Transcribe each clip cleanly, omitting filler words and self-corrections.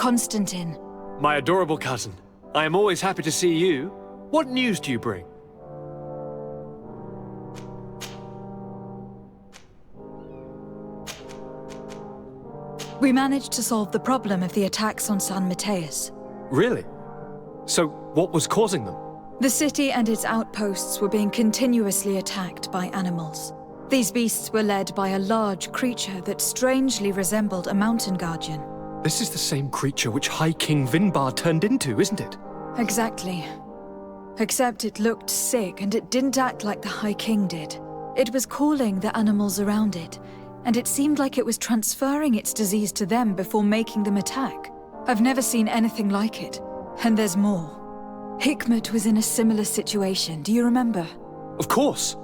Constantine. My adorable cousin. I am always happy to see you. What news do you bring? We managed to solve the problem of the attacks on San Mateus. Really? So, what was causing them? The city and its outposts were being continuously attacked by animals. These beasts were led by a large creature that strangely resembled a mountain guardian. This is the same creature which High King Vinbar turned into, isn't it? Exactly. Except it looked sick and it didn't act like the High King did. It was calling the animals around it, and it seemed like it was transferring its disease to them before making them attack. I've never seen anything like it. And there's more. Hikmet was in a similar situation, do you remember? Of course.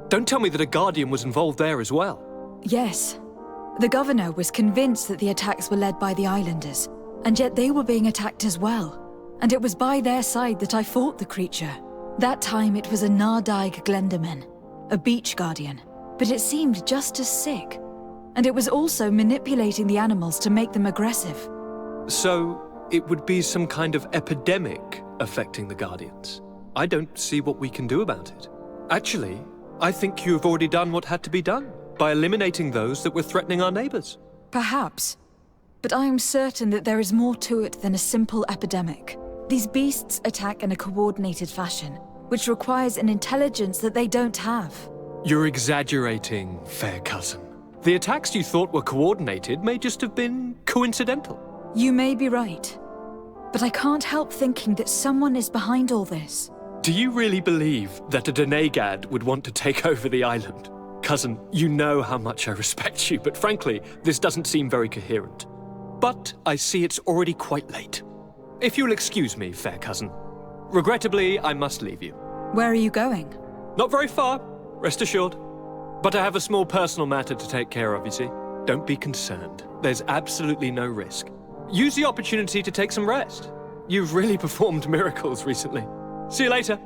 Don't tell me that a Guardian was involved there as well. Yes. The governor was convinced that the attacks were led by the islanders, and yet they were being attacked as well. And it was by their side that I fought the creature. That time it was a Nardaig Glenderman, a beach guardian, but it seemed just as sick. And it was also manipulating the animals to make them aggressive. So, it would be some kind of epidemic affecting the Guardians. I don't see what we can do about it. Actually, I think you've already done what had to be done, by eliminating those that were threatening our neighbors. Perhaps. But I am certain that there is more to it than a simple epidemic. These beasts attack in a coordinated fashion, which requires an intelligence that they don't have. You're exaggerating, fair cousin. The attacks you thought were coordinated may just have been coincidental. You may be right. But I can't help thinking that someone is behind all this. Do you really believe that a Denegad would want to take over the island? Cousin, you know how much I respect you, but frankly, this doesn't seem very coherent. But I see it's already quite late. If you'll excuse me, fair cousin. Regrettably, I must leave you. Where are you going? Not very far, rest assured. But I have a small personal matter to take care of, you see. Don't be concerned. There's absolutely no risk. Use the opportunity to take some rest. You've really performed miracles recently. See you later.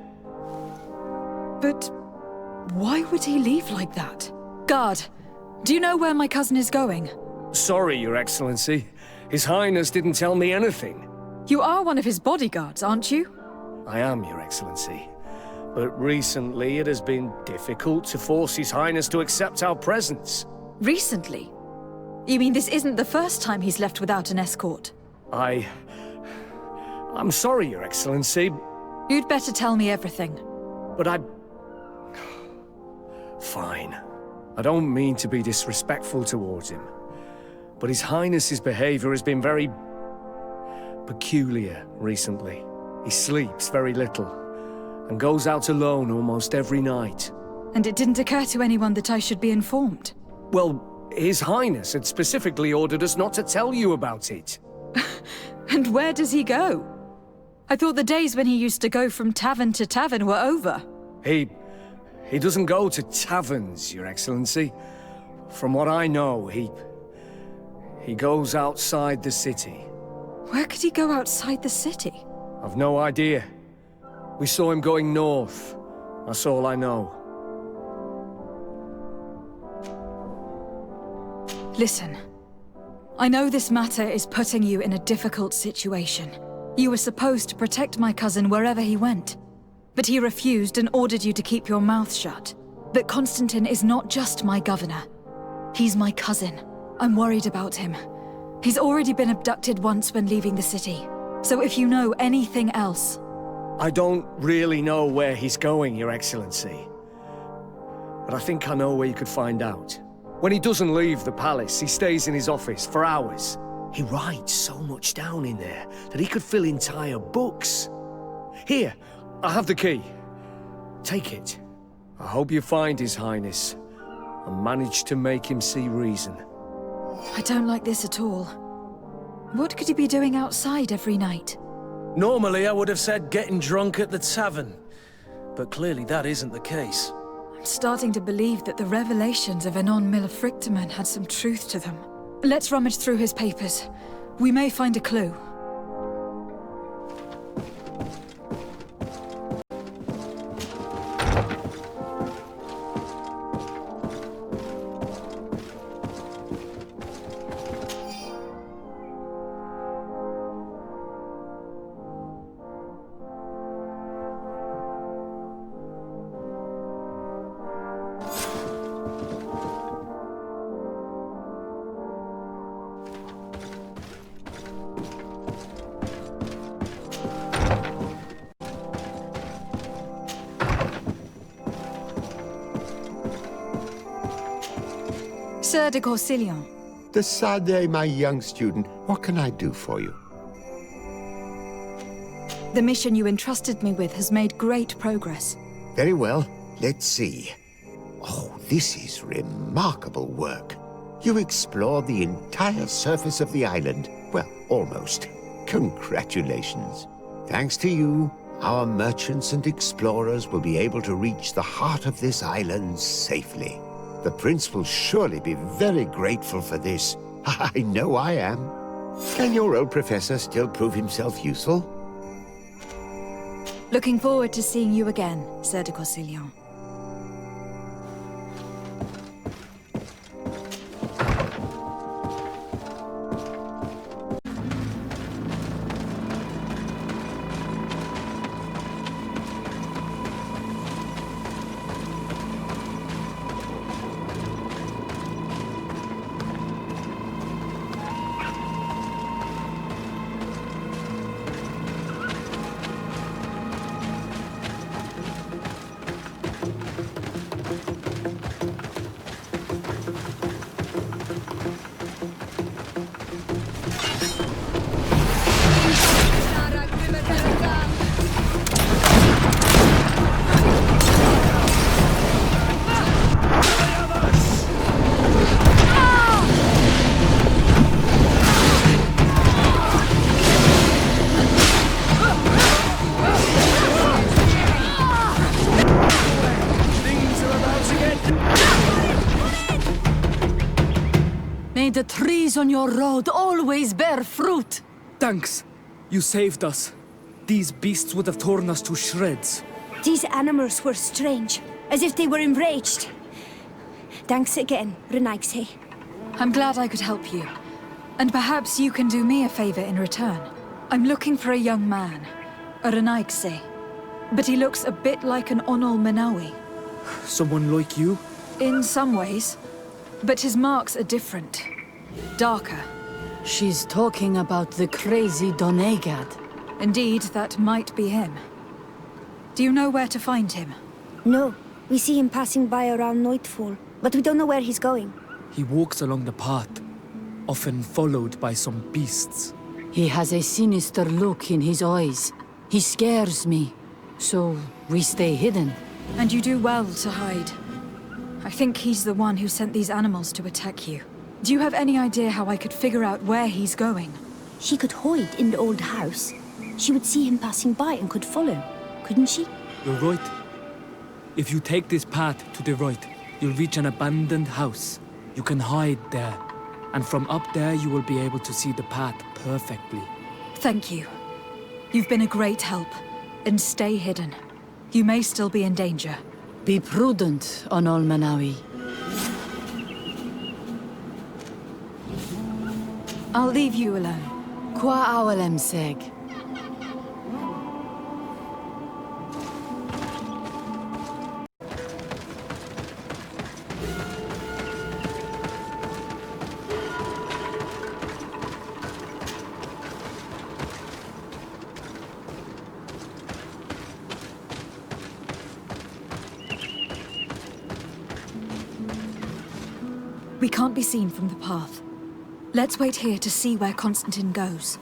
But why would he leave like that? Guard, do you know where my cousin is going? Sorry, Your Excellency. His Highness didn't tell me anything. You are one of his bodyguards, aren't you? I am, Your Excellency. But recently it has been difficult to force His Highness to accept our presence. Recently? You mean this isn't the first time he's left without an escort? I'm sorry, Your Excellency. You'd better tell me everything. But Fine. I don't mean to be disrespectful towards him. But His Highness's behavior has been very peculiar recently. He sleeps very little, and goes out alone almost every night. And it didn't occur to anyone that I should be informed? Well, His Highness had specifically ordered us not to tell you about it. And where does he go? I thought the days when he used to go from tavern to tavern were over. He doesn't go to taverns, Your Excellency. From what I know, he goes outside the city. Where could he go outside the city? I've no idea. We saw him going north. That's all I know. Listen. I know this matter is putting you in a difficult situation. You were supposed to protect my cousin wherever he went. But he refused and ordered you to keep your mouth shut. But Constantine is not just my governor. He's my cousin. I'm worried about him. He's already been abducted once when leaving the city. So if you know anything else... I don't really know where he's going, Your Excellency. But I think I know where you could find out. When he doesn't leave the palace, he stays in his office for hours. He writes so much down in there that he could fill entire books. Here, I have the key. Take it. I hope you find His Highness and manage to make him see reason. I don't like this at all. What could he be doing outside every night? Normally I would have said getting drunk at the tavern, but clearly that isn't the case. I'm starting to believe that the revelations of Anon Millefrictaman had some truth to them. Let's rummage through his papers. We may find a clue. Sir de Corsillon. De Sade, my young student, what can I do for you? The mission you entrusted me with has made great progress. Very well. Let's see. Oh, this is remarkable work. You explored the entire surface of the island. Well, almost. Congratulations. Thanks to you, our merchants and explorers will be able to reach the heart of this island safely. The prince will surely be very grateful for this. I know I am. Can your old professor still prove himself useful? Looking forward to seeing you again, Sir de Corsillon. May the trees on your road always bear fruit. Thanks. You saved us. These beasts would have torn us to shreds. These animals were strange, as if they were enraged. Thanks again, Renaigse. I'm glad I could help you. And perhaps you can do me a favor in return. I'm looking for a young man, a Renaigse. But he looks a bit like an Onol Menawi. Someone like you? In some ways. But his marks are different. Darker. She's talking about the crazy Donegad. Indeed, that might be him. Do you know where to find him? No, we see him passing by around nightfall, but we don't know where he's going. He walks along the path, often followed by some beasts. He has a sinister look in his eyes. He scares me. So we stay hidden. And you do well to hide. I think he's the one who sent these animals to attack you. Do you have any idea how I could figure out where he's going? She could hide in the old house. She would see him passing by and could follow, couldn't she? You're right. If you take this path to the right, you'll reach an abandoned house. You can hide there. And from up there, you will be able to see the path perfectly. Thank you. You've been a great help. And stay hidden. You may still be in danger. Be prudent, Onol Menawi. I'll leave you alone. Qua awalem seg. We can't be seen from the path. Let's wait here to see where Constantine goes.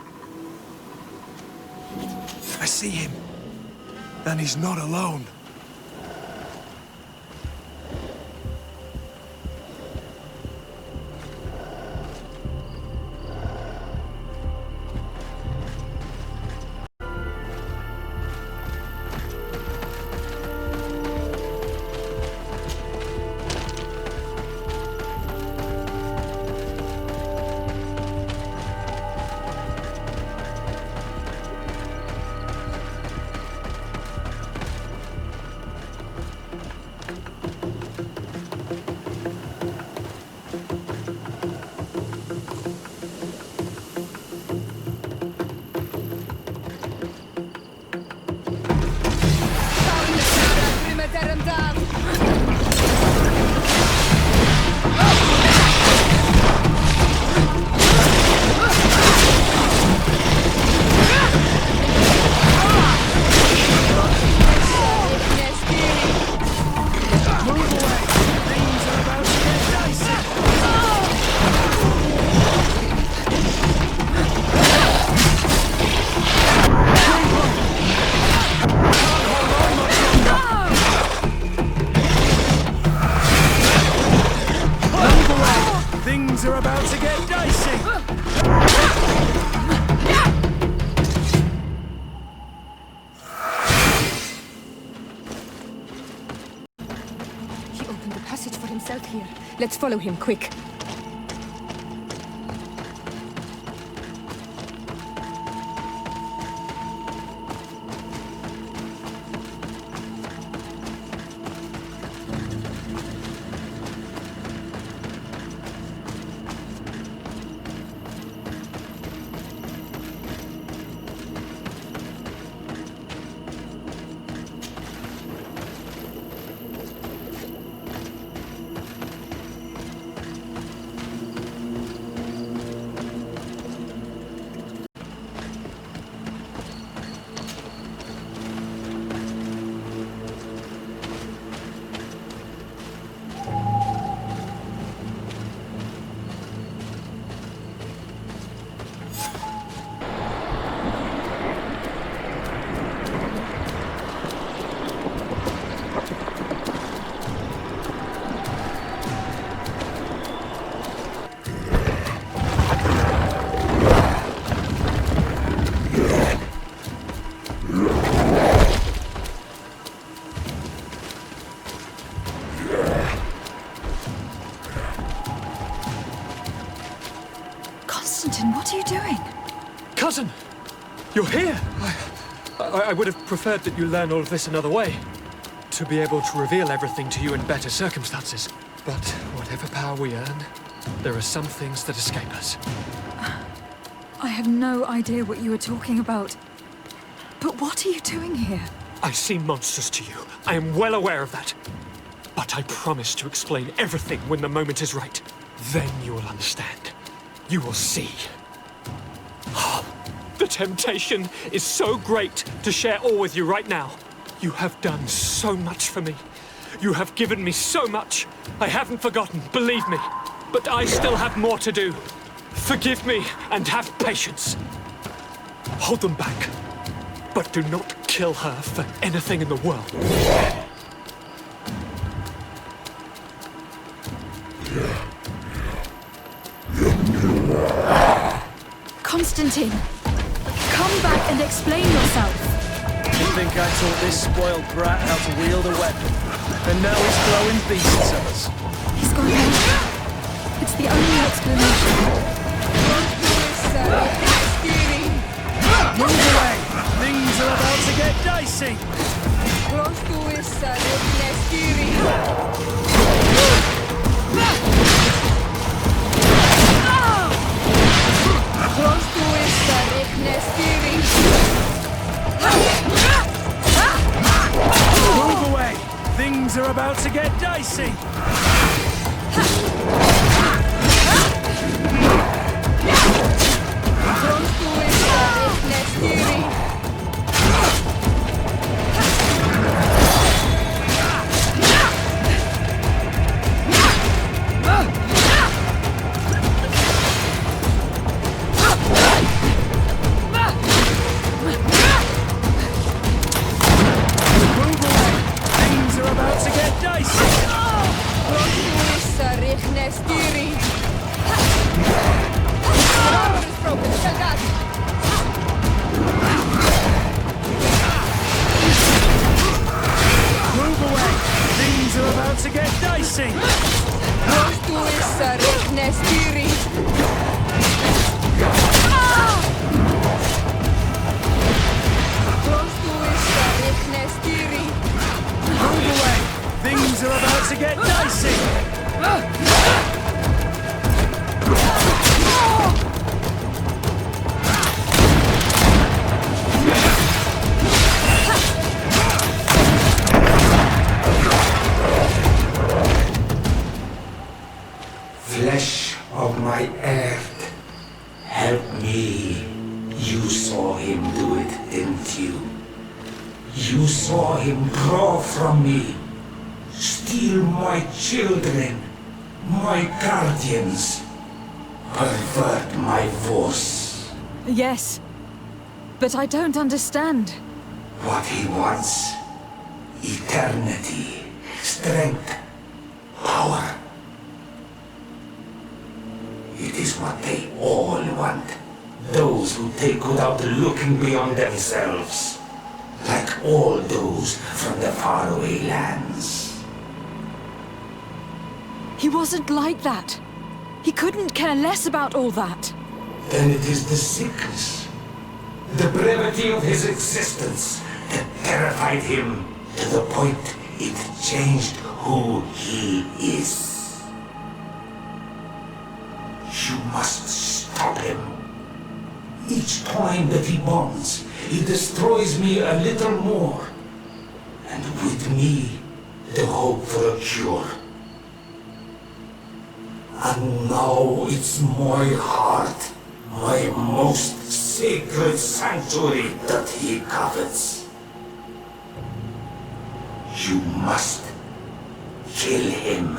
I see him. And he's not alone. himself here. Let's follow him, quick. What are you doing? Cousin! You're here! I would have preferred that you learn all of this another way. To be able to reveal everything to you in better circumstances. But whatever power we earn, there are some things that escape us. I have no idea what you were talking about. But what are you doing here? I seem monstrous to you. I am well aware of that. But I promise to explain everything when the moment is right. Then you will understand. You will see. The temptation is so great to share all with you right now. You have done so much for me. You have given me so much. I haven't forgotten, believe me. But I still have more to do. Forgive me and have patience. Hold them back. But do not kill her for anything in the world. Constantine, come back and explain yourself. You think I taught this spoiled brat how to wield a weapon? And now he's throwing beasts at us. He's gone now. It's the only explanation. Move away! Things are about to get dicey! Move away! Things are about to get dicey! Flesh of my earth, help me. You saw him do it, didn't you? You saw him draw from me, steal my children, my guardians, pervert my force. Yes, but I don't understand. What he wants, eternity, strength, power. It is what they all want. Those who take without looking beyond themselves. Like all those from the faraway lands. He wasn't like that. He couldn't care less about all that. Then it is the sickness, the brevity of his existence that terrified him to the point it changed who he is. You must stop him. Each time that he bonds, he destroys me a little more. And with me, the hope for a cure. And now it's my heart, my most sacred sanctuary that he covets. You must kill him.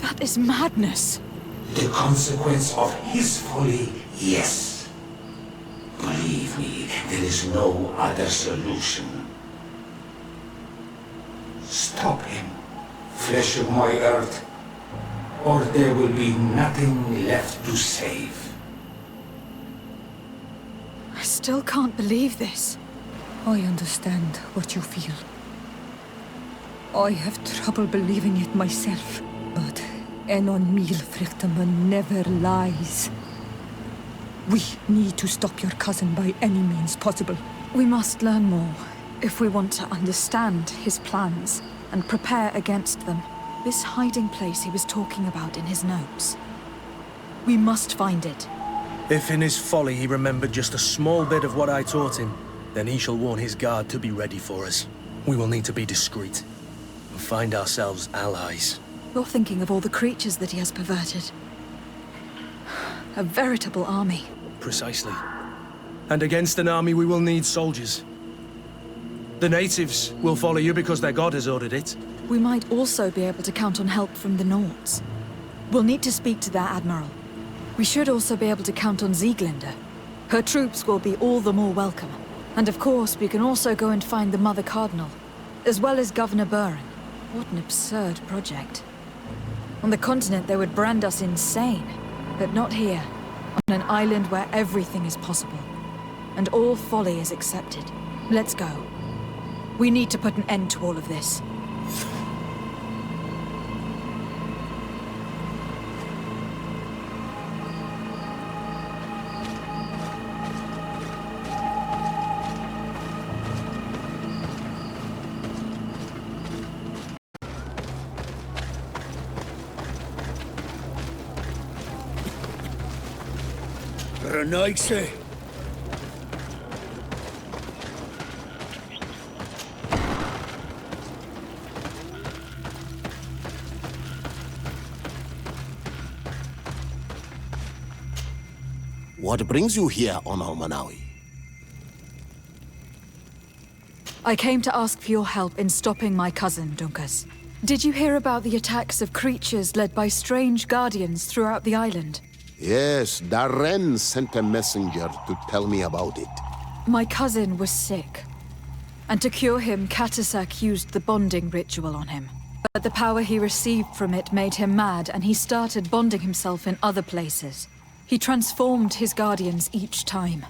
That is madness. The consequence of his folly, yes. Believe me, there is no other solution. Stop him, flesh of my earth, or there will be nothing left to save. I still can't believe this. I understand what you feel. I have trouble believing it myself, but Enon Milfrichtaman never lies. We need to stop your cousin by any means possible. We must learn more if we want to understand his plans and prepare against them. This hiding place he was talking about in his notes. We must find it. If in his folly he remembered just a small bit of what I taught him, then he shall warn his guard to be ready for us. We will need to be discreet and find ourselves allies. You're thinking of all the creatures that he has perverted. A veritable army. Precisely. And against an army we will need soldiers. The natives will follow you because their god has ordered it. We might also be able to count on help from the Nords. We'll need to speak to their admiral. We should also be able to count on Sieglinde. Her troops will be all the more welcome. And of course, we can also go and find the Mother Cardinal, as well as Governor Buren. What an absurd project. On the continent, they would brand us insane, but not here, on an island where everything is possible, and all folly is accepted. Let's go. We need to put an end to all of this. Renaigse. What brings you here on Almanawi? I came to ask for your help in stopping my cousin, Dunkas. Did you hear about the attacks of creatures led by strange guardians throughout the island? Yes, Darren sent a messenger to tell me about it. My cousin was sick. And to cure him, Katasak used the bonding ritual on him. But the power he received from it made him mad, and he started bonding himself in other places. He transformed his guardians each time,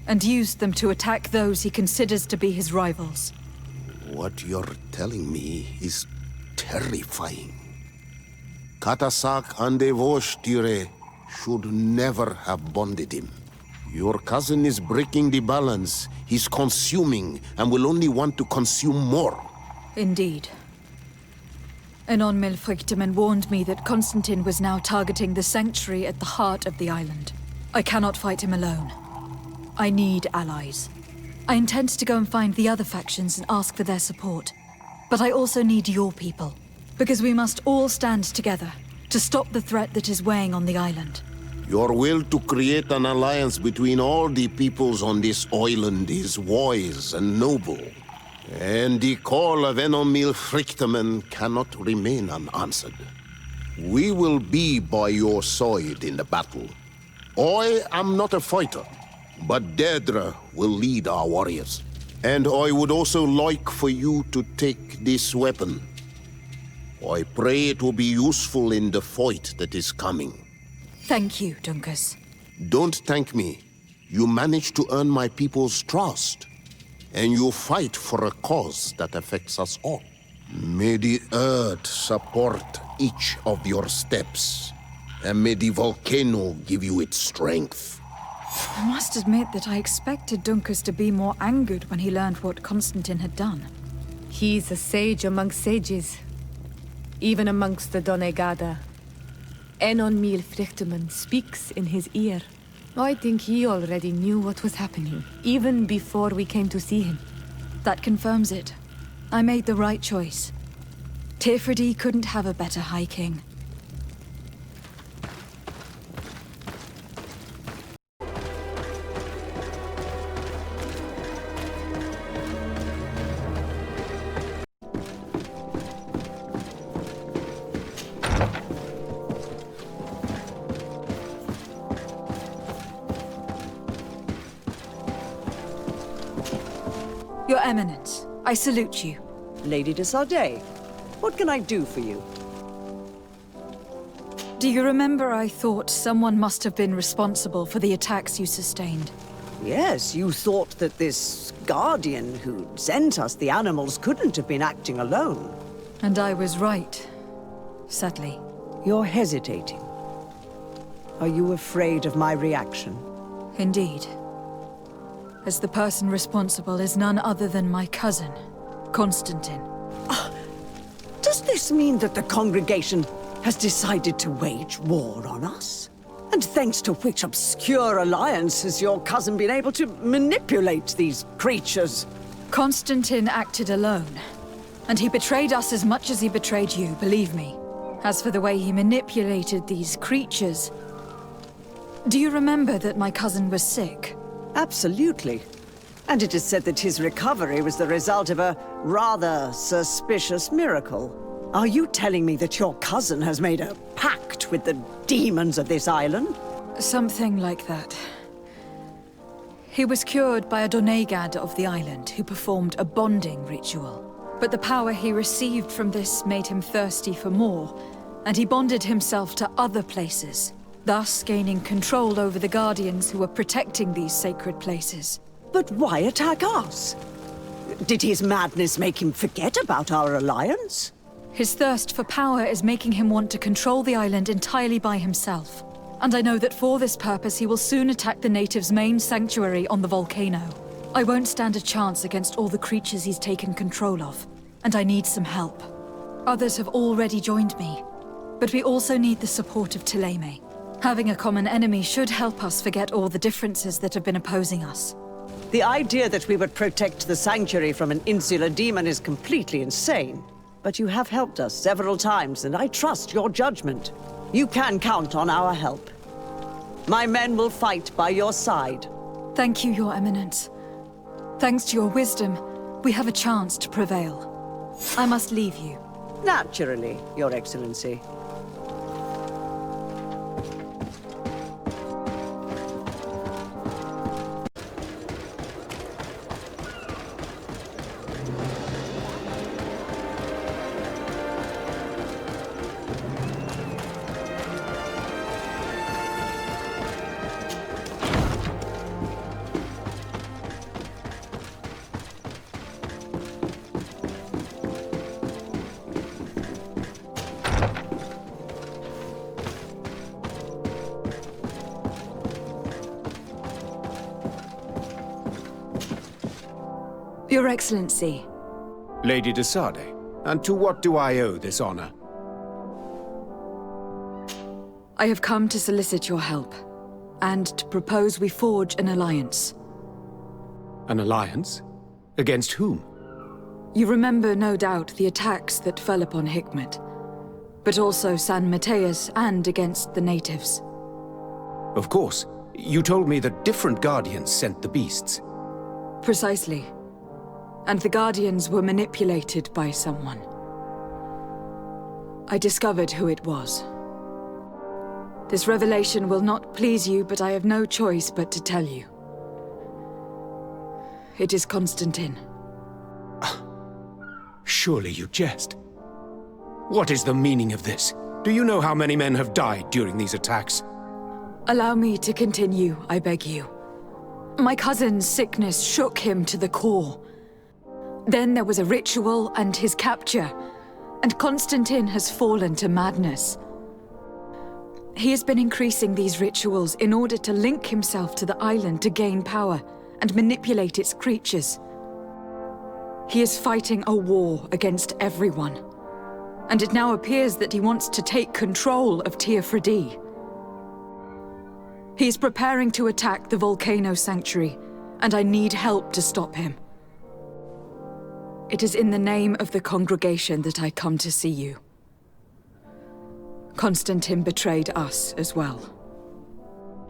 and used them to attack those he considers to be his rivals. What you're telling me is terrifying. Katasak and Devosh'Tire should never have bonded him. Your cousin is breaking the balance. He's consuming, and will only want to consume more. Indeed. Enon Milfrichtaman warned me that Constantine was now targeting the sanctuary at the heart of the island. I cannot fight him alone. I need allies. I intend to go and find the other factions and ask for their support. But I also need your people, because we must all stand together to stop the threat that is weighing on the island. Your will to create an alliance between all the peoples on this island is wise and noble. And the call of Enon Milfrichtaman cannot remain unanswered. We will be by your side in the battle. I am not a fighter, but Deirdre will lead our warriors. And I would also like for you to take this weapon. I pray it will be useful in the fight that is coming. Thank you, Dunkas. Don't thank me. You managed to earn my people's trust. And you fight for a cause that affects us all. May the earth support each of your steps, and may the volcano give you its strength. I must admit that I expected Dunkus to be more angered when he learned what Constantine had done. He's a sage amongst sages, even amongst the Donegada. Enon Mil Frichtemann speaks in his ear. I think he already knew what was happening, even before we came to see him. That confirms it. I made the right choice. Tifredi couldn't have a better High King. Your Eminence, I salute you. Lady de Sardet, what can I do for you? Do you remember I thought someone must have been responsible for the attacks you sustained? Yes, you thought that this guardian who sent us the animals couldn't have been acting alone. And I was right, sadly. You're hesitating. Are you afraid of my reaction? Indeed. As the person responsible is none other than my cousin, Constantine. Does this mean that the congregation has decided to wage war on us? And thanks to which obscure alliance has your cousin been able to manipulate these creatures? Constantine acted alone. And he betrayed us as much as he betrayed you, believe me. As for the way he manipulated these creatures... Do you remember that my cousin was sick? Absolutely. And it is said that his recovery was the result of a rather suspicious miracle. Are you telling me that your cousin has made a pact with the demons of this island? Something like that. He was cured by a Donegad of the island who performed a bonding ritual. But the power he received from this made him thirsty for more, and he bonded himself to other places, thus gaining control over the Guardians who were protecting these sacred places. But why attack us? Did his madness make him forget about our alliance? His thirst for power is making him want to control the island entirely by himself. And I know that for this purpose he will soon attack the natives' main sanctuary on the volcano. I won't stand a chance against all the creatures he's taken control of, and I need some help. Others have already joined me, but we also need the support of Thélème. Having a common enemy should help us forget all the differences that have been opposing us. The idea that we would protect the sanctuary from an insular demon is completely insane. But you have helped us several times, and I trust your judgment. You can count on our help. My men will fight by your side. Thank you, Your Eminence. Thanks to your wisdom, we have a chance to prevail. I must leave you. Naturally, Your Excellency. Your Excellency. Lady de Sardet, and to what do I owe this honor? I have come to solicit your help, and to propose we forge an alliance. An alliance? Against whom? You remember, no doubt, the attacks that fell upon Hikmet, but also San Mateus and against the natives. Of course. You told me that different Guardians sent the beasts. Precisely. And the Guardians were manipulated by someone. I discovered who it was. This revelation will not please you, but I have no choice but to tell you. It is Constantine. Surely you jest. What is the meaning of this? Do you know how many men have died during these attacks? Allow me to continue, I beg you. My cousin's sickness shook him to the core. Then there was a ritual and his capture, and Constantine has fallen to madness. He has been increasing these rituals in order to link himself to the island to gain power and manipulate its creatures. He is fighting a war against everyone, and it now appears that he wants to take control of Teofredi. He is preparing to attack the volcano sanctuary, and I need help to stop him. It is in the name of the congregation that I come to see you. Constantine betrayed us as well.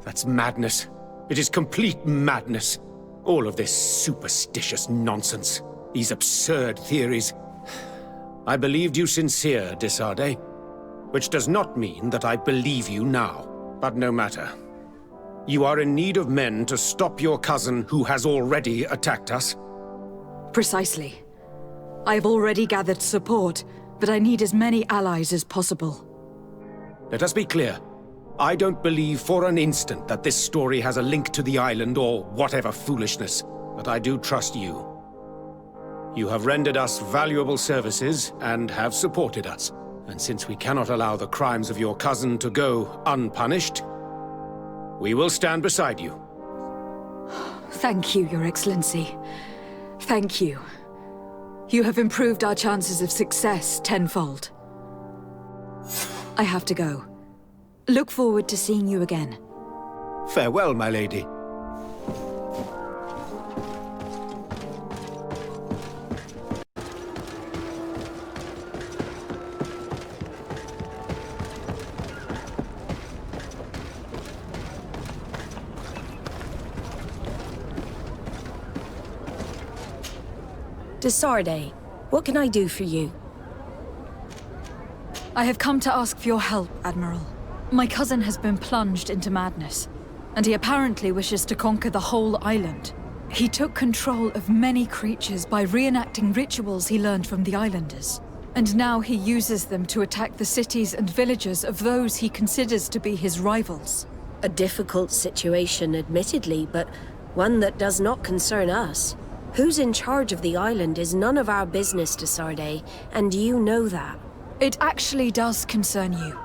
That's madness. It is complete madness. All of this superstitious nonsense. These absurd theories. I believed you sincere, Desarde. Which does not mean that I believe you now. But no matter. You are in need of men to stop your cousin who has already attacked us? Precisely. I have already gathered support, but I need as many allies as possible. Let us be clear. I don't believe for an instant that this story has a link to the island or whatever foolishness, but I do trust you. You have rendered us valuable services and have supported us. And since we cannot allow the crimes of your cousin to go unpunished, we will stand beside you. Thank you, Your Excellency. Thank you. You have improved our chances of success tenfold. I have to go. Look forward to seeing you again. Farewell, my lady. Desarde, what can I do for you? I have come to ask for your help, Admiral. My cousin has been plunged into madness, and he apparently wishes to conquer the whole island. He took control of many creatures by reenacting rituals he learned from the islanders. And now he uses them to attack the cities and villages of those he considers to be his rivals. A difficult situation, admittedly, but one that does not concern us. Who's in charge of the island is none of our business, Desarde, and you know that. It actually does concern you.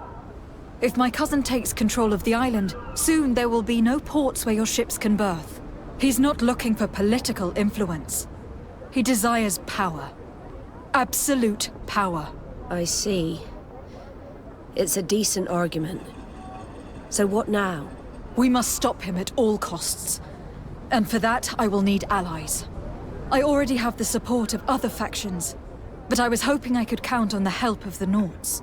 If my cousin takes control of the island, soon there will be no ports where your ships can berth. He's not looking for political influence. He desires power. Absolute power. I see. It's a decent argument. So what now? We must stop him at all costs. And for that, I will need allies. I already have the support of other factions, but I was hoping I could count on the help of the Nauts.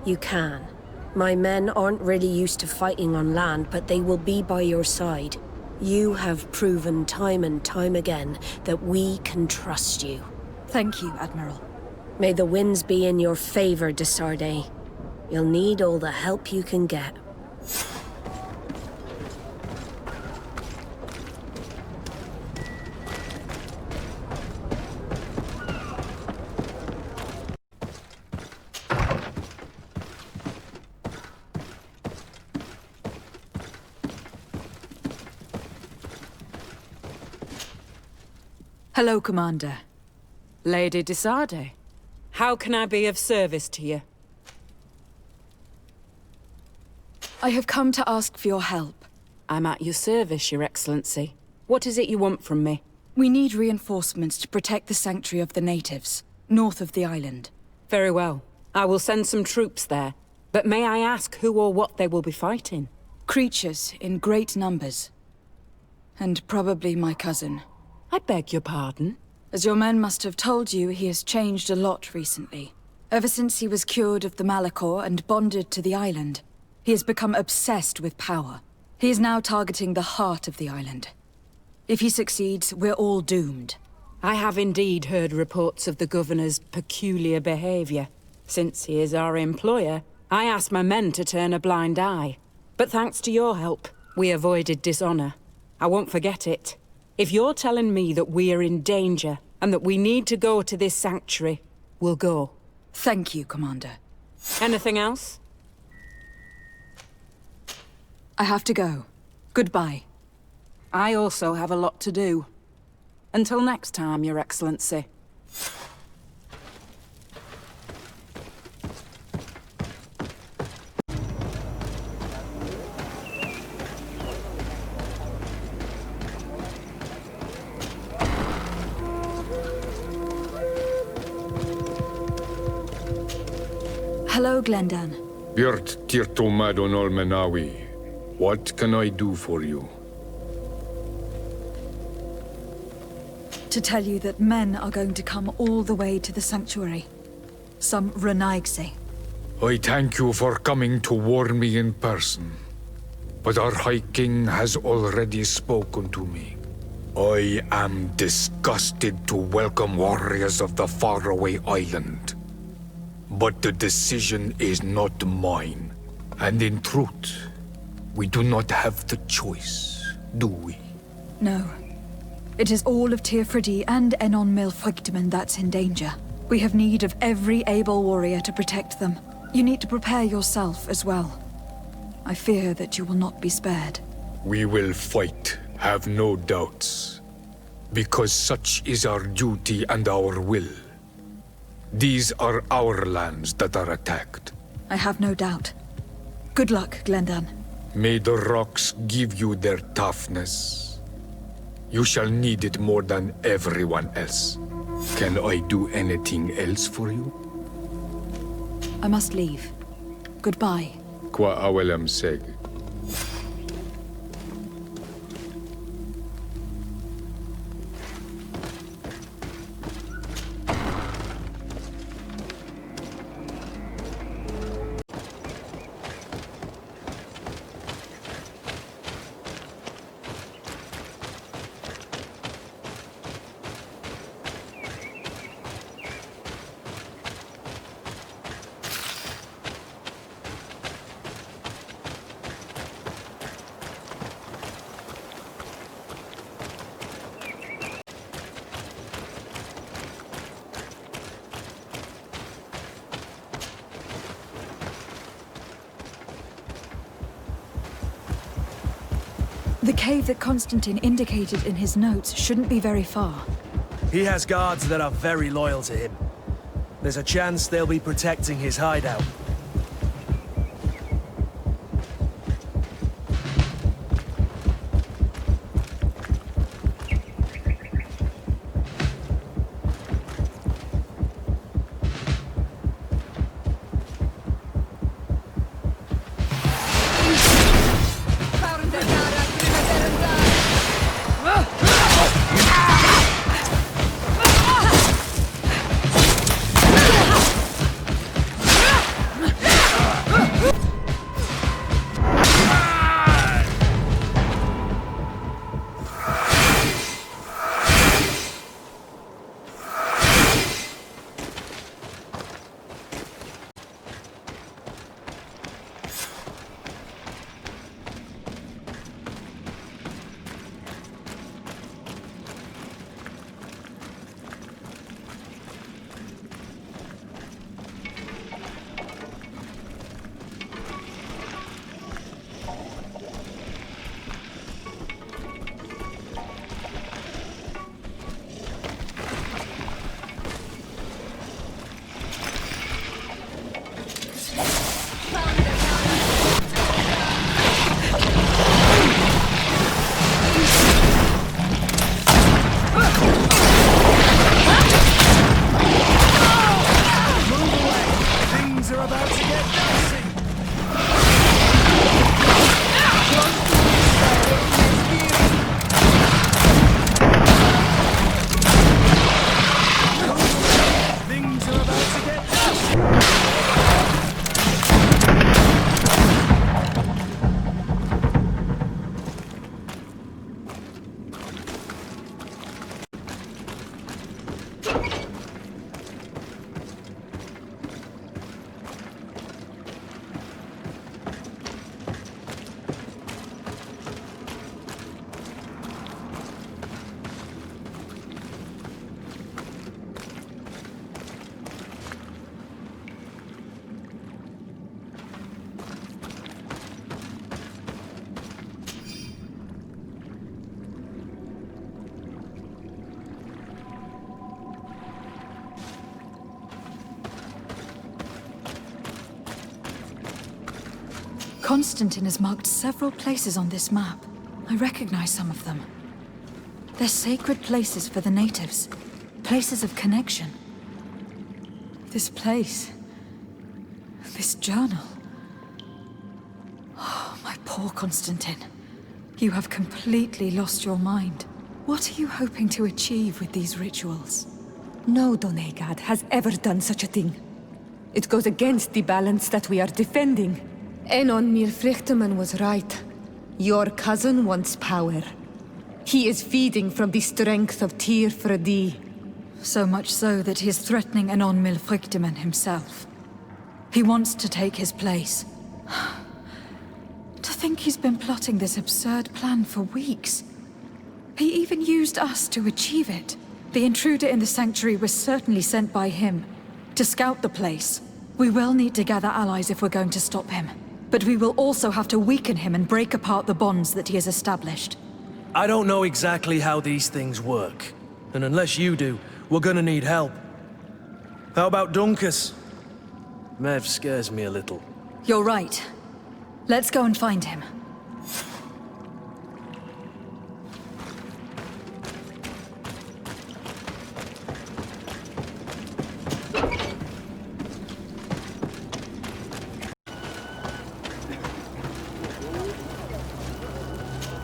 You can. My men aren't really used to fighting on land, but they will be by your side. You have proven time and time again that we can trust you. Thank you, Admiral. May the winds be in your favor, Desarde. You'll need all the help you can get. Hello, Commander. Lady Desarde, how can I be of service to you? I have come to ask for your help. I'm at your service, Your Excellency. What is it you want from me? We need reinforcements to protect the sanctuary of the natives, north of the island. Very well. I will send some troops there. But may I ask who or what they will be fighting? Creatures in great numbers. And probably my cousin. I beg your pardon? As your men must have told you, he has changed a lot recently. Ever since he was cured of the Malachor and bonded to the island, he has become obsessed with power. He is now targeting the heart of the island. If he succeeds, we're all doomed. I have indeed heard reports of the Governor's peculiar behavior. Since he is our employer, I asked my men to turn a blind eye. But thanks to your help, we avoided dishonor. I won't forget it. If you're telling me that we are in danger, and that we need to go to this sanctuary, we'll go. Thank you, Commander. Anything else? I have to go. Goodbye. I also have a lot to do. Until next time, Your Excellency. Hello, Glendan. Birt Tirtomadon Olmenawi. What can I do for you? To tell you that men are going to come all the way to the sanctuary. Some Renaigse. I thank you for coming to warn me in person. But our High King has already spoken to me. I am disgusted to welcome warriors of the faraway island. But the decision is not mine. And in truth, we do not have the choice, do we? No. It is all of Tirfridi and Enon Milfrictimen that's in danger. We have need of every able warrior to protect them. You need to prepare yourself as well. I fear that you will not be spared. We will fight, have no doubts. Because such is our duty and our will. These are our lands that are attacked. I have no doubt. Good luck, Glendan. May the rocks give you their toughness. You shall need it more than everyone else. Can I do anything else for you? I must leave. Goodbye. Qua awelem seg. The cave that Constantine indicated in his notes shouldn't be very far. He has guards that are very loyal to him. There's a chance they'll be protecting his hideout. Constantine has marked several places on this map. I recognize some of them. They're sacred places for the natives. Places of connection. This place... this journal... Oh, my poor Constantine. You have completely lost your mind. What are you hoping to achieve with these rituals? No Donegad has ever done such a thing. It goes against the balance that we are defending. Enon Mirfrichteman was right. Your cousin wants power. He is feeding from the strength of Tyr Fredi. So much so that he is threatening Enon Mirfrichteman himself. He wants to take his place. To think he's been plotting this absurd plan for weeks. He even used us to achieve it. The intruder in the sanctuary was certainly sent by him to scout the place. We will need to gather allies if we're going to stop him. But we will also have to weaken him and break apart the bonds that he has established. I don't know exactly how these things work. And unless you do, we're gonna need help. How about Dunkus? Mev scares me a little. You're right. Let's go and find him.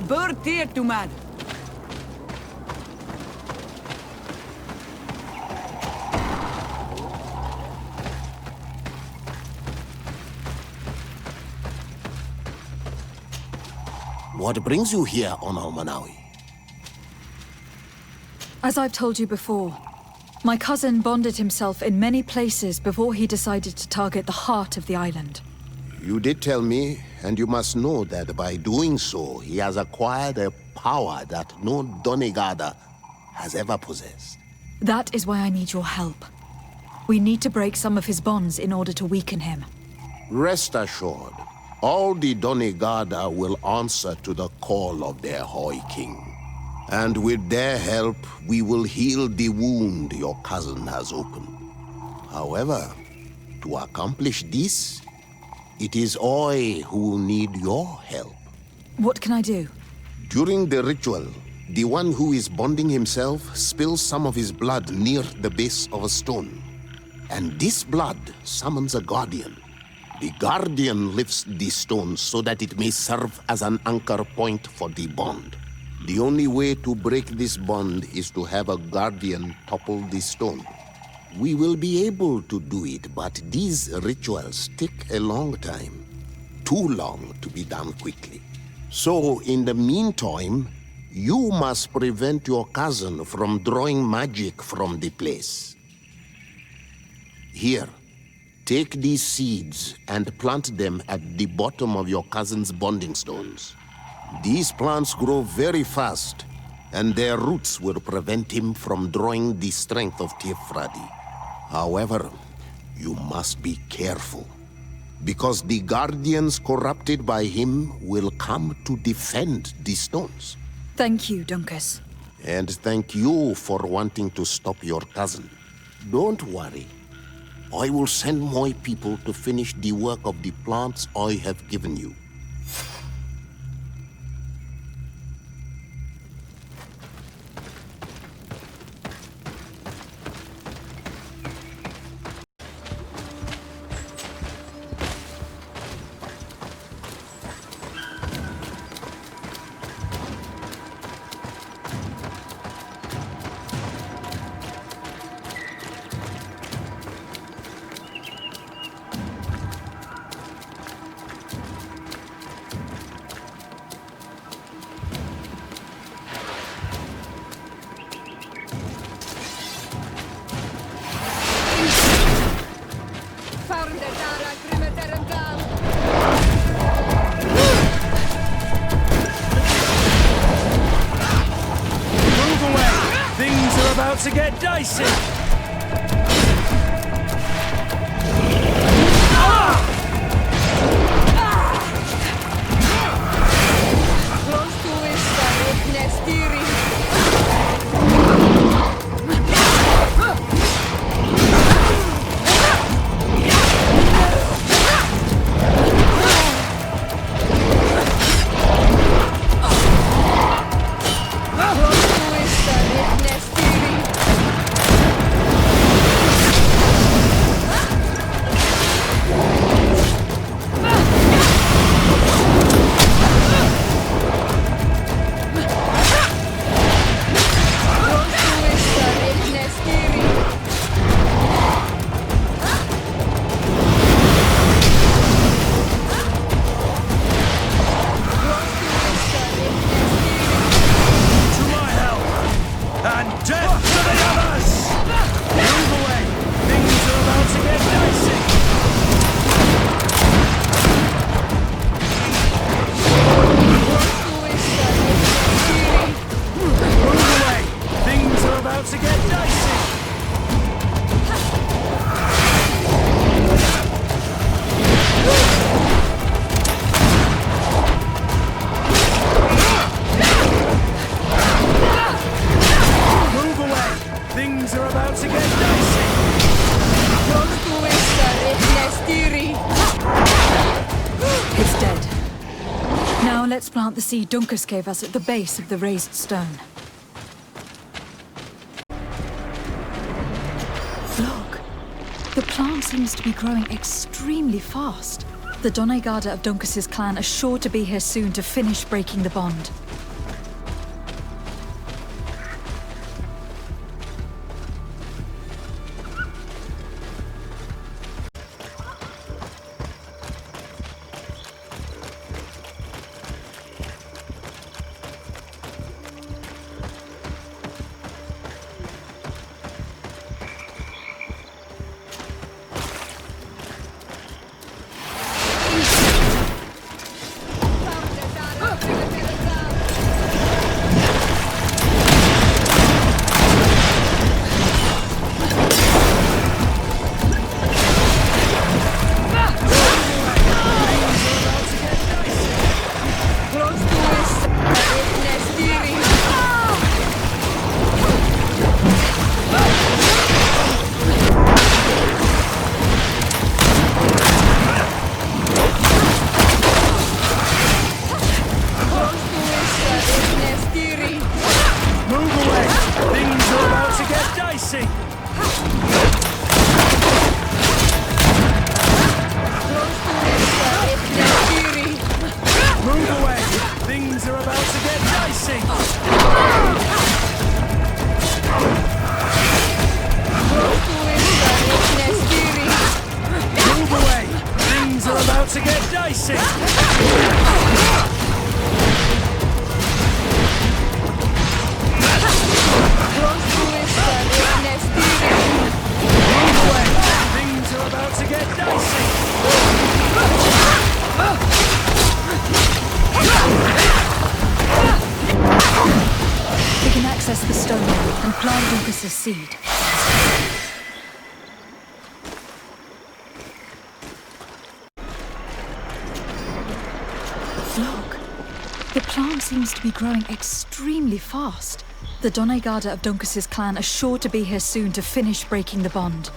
Burt hier, Tumad. What brings you here on Manawi? As I've told you before, my cousin bonded himself in many places before he decided to target the heart of the island. You did tell me, and you must know that by doing so, he has acquired a power that no Donegada has ever possessed. That is why I need your help. We need to break some of his bonds in order to weaken him. Rest assured, all the Donegada will answer to the call of their Hoi King. And with their help, we will heal the wound your cousin has opened. However, to accomplish this, it is I who need your help. What can I do? During the ritual, the one who is bonding himself spills some of his blood near the base of a stone. And this blood summons a guardian. The guardian lifts the stone so that it may serve as an anchor point for the bond. The only way to break this bond is to have a guardian topple the stone. We will be able to do it, but these rituals take a long time. Too long to be done quickly. So, in the meantime, you must prevent your cousin from drawing magic from the place. Here, take these seeds and plant them at the bottom of your cousin's bonding stones. These plants grow very fast, and their roots will prevent him from drawing the strength of Tifradi. However, you must be careful, because the guardians corrupted by him will come to defend the stones. Thank you, Dunkus. And thank you for wanting to stop your cousin. Don't worry. I will send my people to finish the work of the plants I have given you. To get dicey! Close to Ista, Nestiri. Now let's plant the seed Dunkus gave us at the base of the raised stone. Look, the plant seems to be growing extremely fast. The Donegada of Dunkus's clan are sure to be here soon to finish breaking the bond. Seed. Look, the plant seems to be growing extremely fast. The Donegada of Dunkus's clan are sure to be here soon to finish breaking the bond.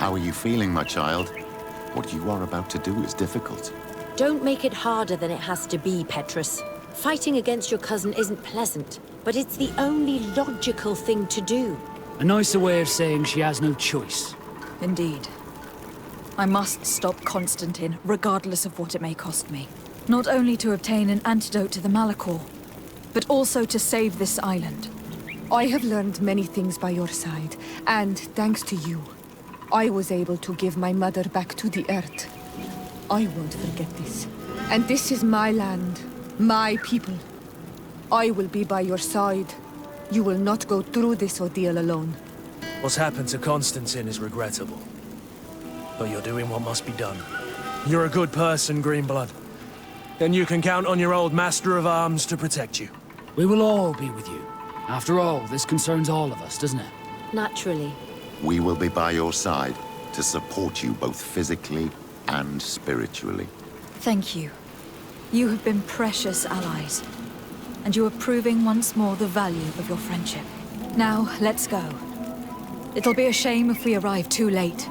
How are you feeling, my child? What you are about to do is difficult. Don't make it harder than it has to be, Petrus. Fighting against your cousin isn't pleasant, but it's the only logical thing to do. A nicer way of saying she has no choice. Indeed. I must stop Constantine, regardless of what it may cost me. Not only to obtain an antidote to the Malachor, but also to save this island. I have learned many things by your side, and thanks to you, I was able to give my mother back to the earth. I won't forget this. And this is my land, my people. I will be by your side. You will not go through this ordeal alone. What's happened to Constantine is regrettable. But you're doing what must be done. You're a good person, Greenblood. Then you can count on your old master of arms to protect you. We will all be with you. After all, this concerns all of us, doesn't it? Naturally. We will be by your side to support you both physically and spiritually. Thank you. You have been precious allies, and you are proving once more the value of your friendship. Now, let's go. It'll be a shame if we arrive too late.